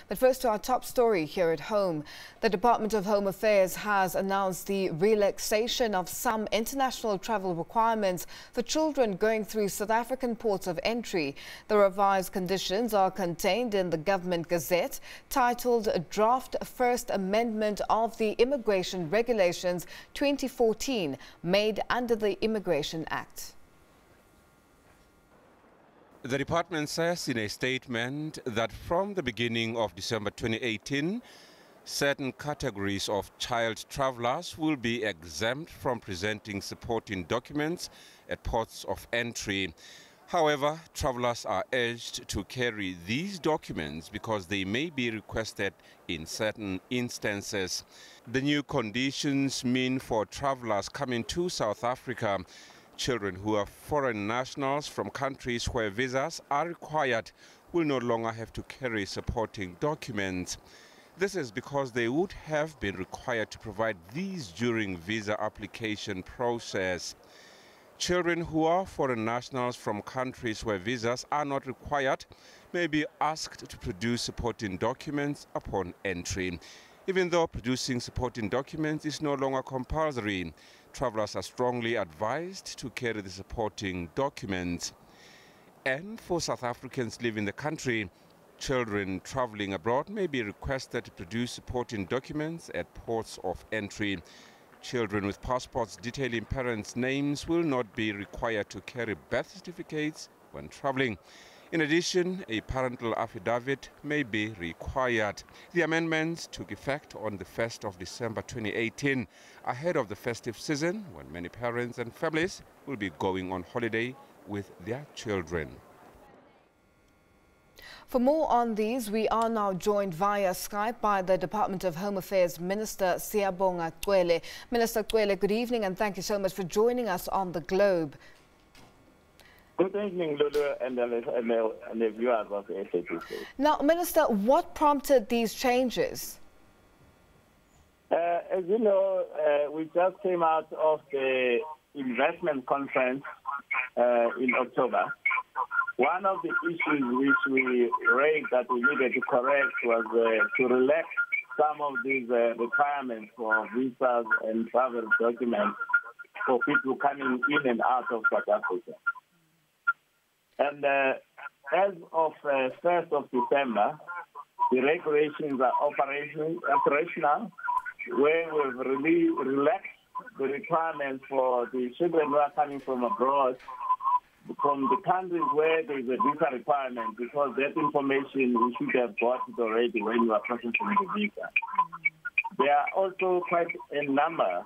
But first to our top story here at home. The Department of Home Affairs has announced the relaxation of some international travel requirements for children going through South African ports of entry. The revised conditions are contained in the Government Gazette, titled Draft First Amendment of the Immigration Regulations 2014, made under the Immigration Act. The department says in a statement that from the beginning of December 2018, certain categories of child travelers will be exempt from presenting supporting documents at ports of entry. However, travelers are urged to carry these documents because they may be requested in certain instances. The new conditions mean for travelers coming to South Africa, children who are foreign nationals from countries where visas are required will no longer have to carry supporting documents. This is because they would have been required to provide these during visa application process. Children who are foreign nationals from countries where visas are not required may be asked to produce supporting documents upon entry. Even though producing supporting documents is no longer compulsory, travelers are strongly advised to carry the supporting documents. And for South Africans living in the country, children traveling abroad may be requested to produce supporting documents at ports of entry. Children with passports detailing parents' names will not be required to carry birth certificates when traveling. In addition, a parental affidavit may be required. The amendments took effect on the 1st of December 2018, ahead of the festive season when many parents and families will be going on holiday with their children. For more on these, we are now joined via Skype by the Department of Home Affairs Minister Siyabongwa Cwele. Minister Cwele, good evening and thank you so much for joining us on The Globe. Good evening, Lulu, and the viewers of the SABC. Now, Minister, what prompted these changes? As you know, we just came out of the investment conference in October. One of the issues which we raised that we needed to correct was to relax some of these requirements for visas and travel documents for people coming in and out of South Africa. And as of 1st of December, the regulations are operational, where we've really relaxed the requirements for the children who are coming from abroad, from the countries where there is a visa requirement, because that information we should have got it already when you are processing the visa. There are also quite a number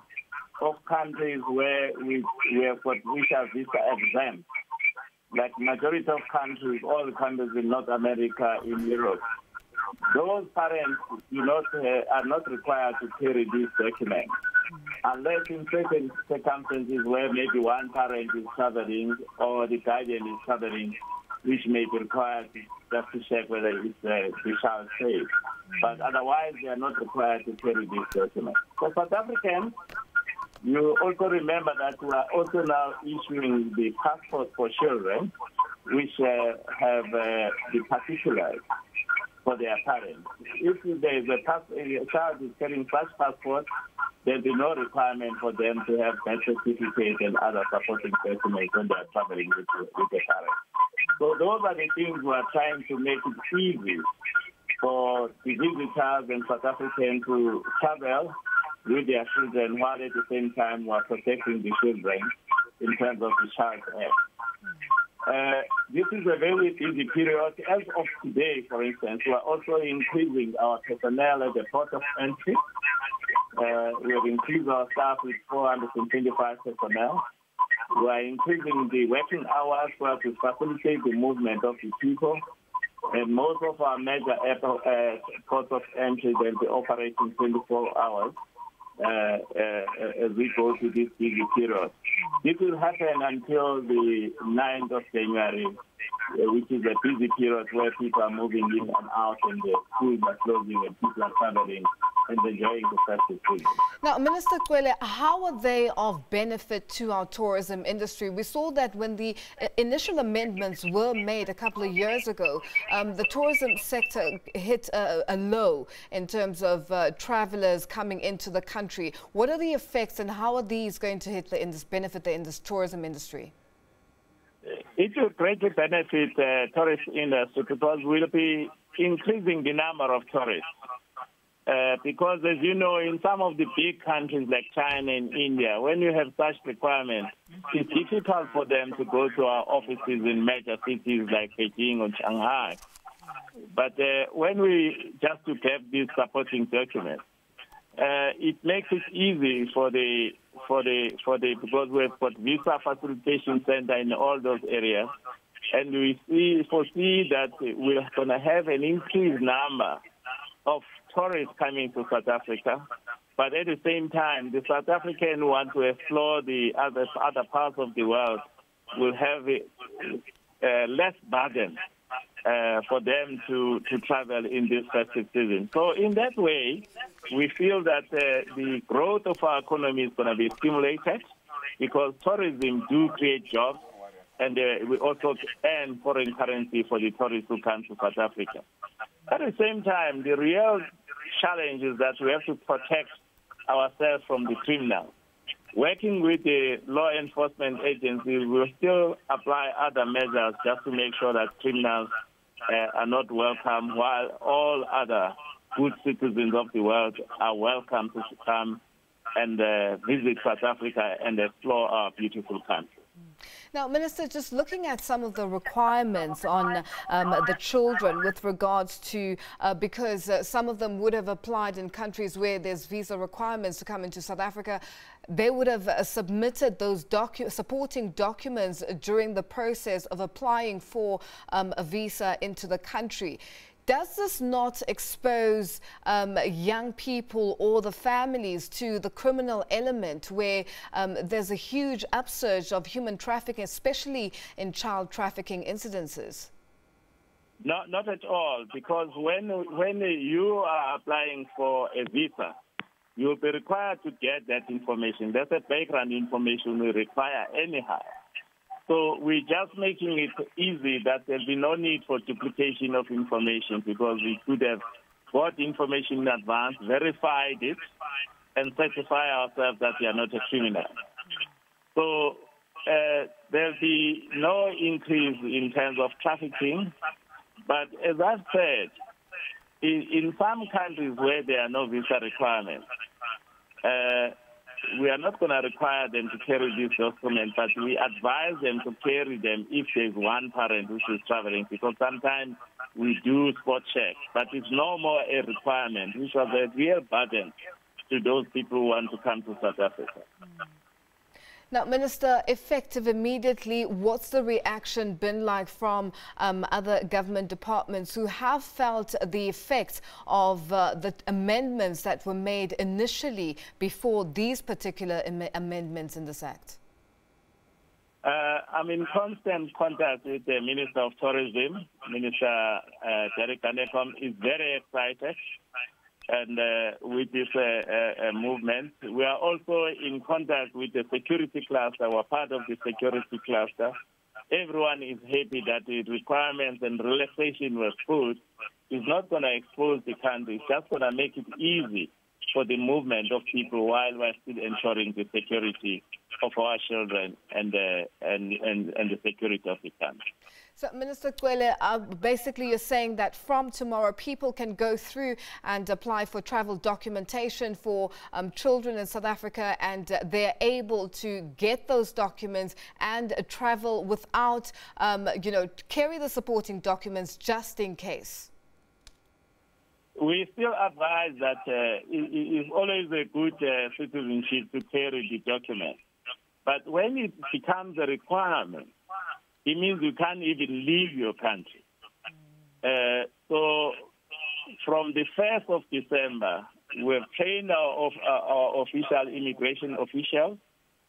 of countries where we have got visa exempt. Like majority of countries, all the countries in North America, in Europe. Those parents are not required to carry these documents, unless in certain circumstances where maybe one parent is traveling or the guardian is traveling, which may be required just to check whether it's the child safe. But otherwise, they are not required to carry these documents. For South Africans, you also remember that we are also now issuing the passport for children, which have the particulars for their parents. If there is a child is carrying such passport, there will be no requirement for them to have birth certificate and other supporting documents when they are traveling with the parents. So those are the things we are trying to make it easy for the visitors and South Africans to travel with their children, while at the same time we are protecting the children in terms of the Child Act. This is a very busy period. As of today, for instance, we are also increasing our personnel at the port of entry. We have increased our staff with 425 personnel. We are increasing the working hours to facilitate the movement of the people. And most of our major ports of entry, they'll be operating 24 hours. As we go to this busy period. This will happen until the 9th of January, which is a busy period where people are moving in and out and the schools are closing and people are traveling and enjoying the festive season. Now, Minister Cwele, how are they of benefit to our tourism industry? We saw that when the initial amendments were made a couple of years ago, the tourism sector hit a low in terms of travelers coming into the country. What are the effects and how are these going to benefit the tourism industry? It will greatly benefit the tourist industry because we'll be increasing the number of tourists. Because, as you know, in some of the big countries like China and India, when you have such requirements, it's difficult for them to go to our offices in major cities like Beijing or Shanghai. But when we just to get these supporting documents, it makes it easy because we've got visa facilitation center in all those areas, and we foresee that we're going to have an increased number of tourists coming to South Africa, but at the same time, the South African who want to explore the other parts of the world will have less burden for them to travel in this festive season. So in that way, we feel that the growth of our economy is going to be stimulated because tourism do create jobs, and we also earn foreign currency for the tourists who come to South Africa. At the same time, the real challenge is that we have to protect ourselves from the criminals. Working with the law enforcement agencies, we'll still apply other measures just to make sure that criminals are not welcome, while all other good citizens of the world are welcome to come and visit South Africa and explore our beautiful country. Now, Minister, just looking at some of the requirements on the children with regards to, because some of them would have applied in countries where there's visa requirements to come into South Africa, they would have submitted those supporting documents during the process of applying for a visa into the country. Does this not expose young people or the families to the criminal element where there's a huge upsurge of human trafficking, especially in child trafficking incidences? Not at all, because when you are applying for a visa, you'll be required to get that information. That's a background information we require anyhow. So we're just making it easy that there'll be no need for duplication of information because we could have got information in advance, verified it, and certify ourselves that we are not a criminal. So there'll be no increase in terms of trafficking. But as I've said, in some countries where there are no visa requirements, we are not going to require them to carry these documents, but we advise them to carry them if there's one parent who is traveling, because sometimes we do spot check, but it's no more a requirement, which was a real burden to those people who want to come to South Africa. Now, Minister, effective immediately, what's the reaction been like from other government departments who have felt the effects of the amendments that were made initially before these particular amendments in this Act? I'm in constant contact with the Minister of Tourism. Minister Derek Anekom is very excited and with this movement. We are also in contact with the security cluster. We're part of the security cluster. Everyone is happy that the requirements and relaxation was put. It's not going to expose the country. It's just going to make it easy for the movement of people while we're still ensuring the security of our children and the security of the country. So, Minister Cwele, basically you're saying that from tomorrow people can go through and apply for travel documentation for children in South Africa, and they're able to get those documents and travel without, carry the supporting documents just in case. We still advise that it's always a good citizenship to carry the document. But when it becomes a requirement, it means you can't even leave your country. So from the 1st of December, we've trained our official immigration officials.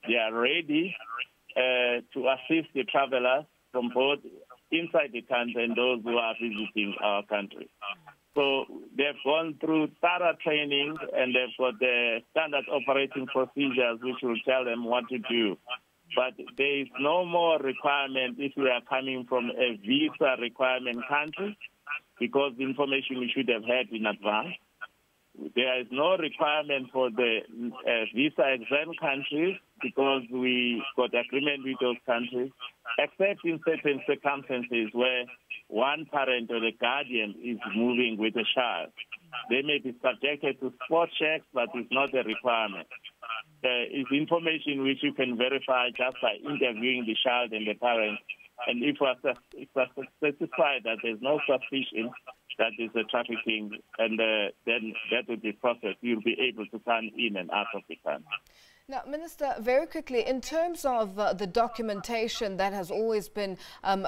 They are ready to assist the travelers from both inside the country and those who are visiting our country. So they've gone through thorough training and they've got the standard operating procedures which will tell them what to do. But there is no more requirement if we are coming from a visa requirement country, because the information we should have had in advance. There is no requirement for the visa exempt countries because we got agreement with those countries, except in certain circumstances where one parent or the guardian is moving with a child. They may be subjected to spot checks, but it's not a requirement. It's information which you can verify just by interviewing the child and the parent. And if we're satisfied that there's no suspicion that is a trafficking, and then that will be processed, you'll be able to come in and out of the country. Now, Minister, very quickly, in terms of the documentation that has always been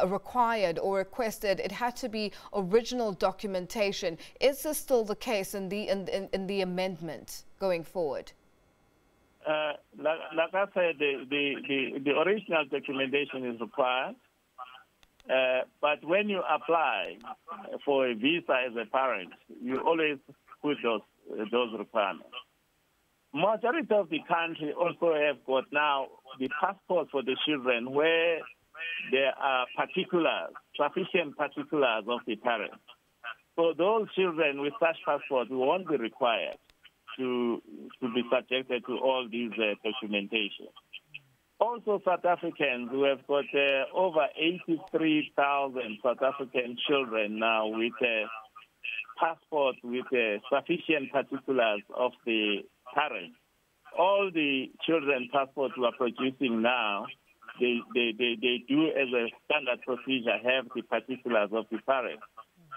required or requested, it had to be original documentation. Is this still the case in the amendment going forward? Like I said, the original documentation is required. But when you apply for a visa as a parent, you always put those requirements. Majority of the country also have got now the passports for the children where there are particulars, sufficient particulars of the parents. So those children with such passports won't be required to be subjected to all these documentation. Also, South Africans who have got over 83,000 South African children now with passports with sufficient particulars of the parents. All the children passports we are producing now, they do as a standard procedure have the particulars of the parents,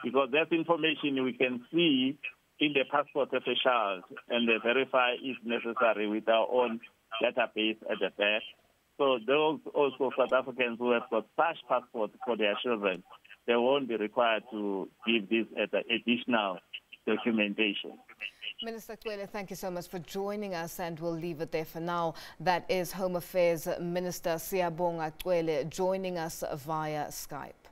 because that's information we can see in the passport of a child and verify if necessary with our own database at the back. So those also South Africans who have got such passports for their children, they won't be required to give this as additional documentation. Minister Cwele, thank you so much for joining us, and we'll leave it there for now. That is Home Affairs Minister Siyabongwa Cwele joining us via Skype.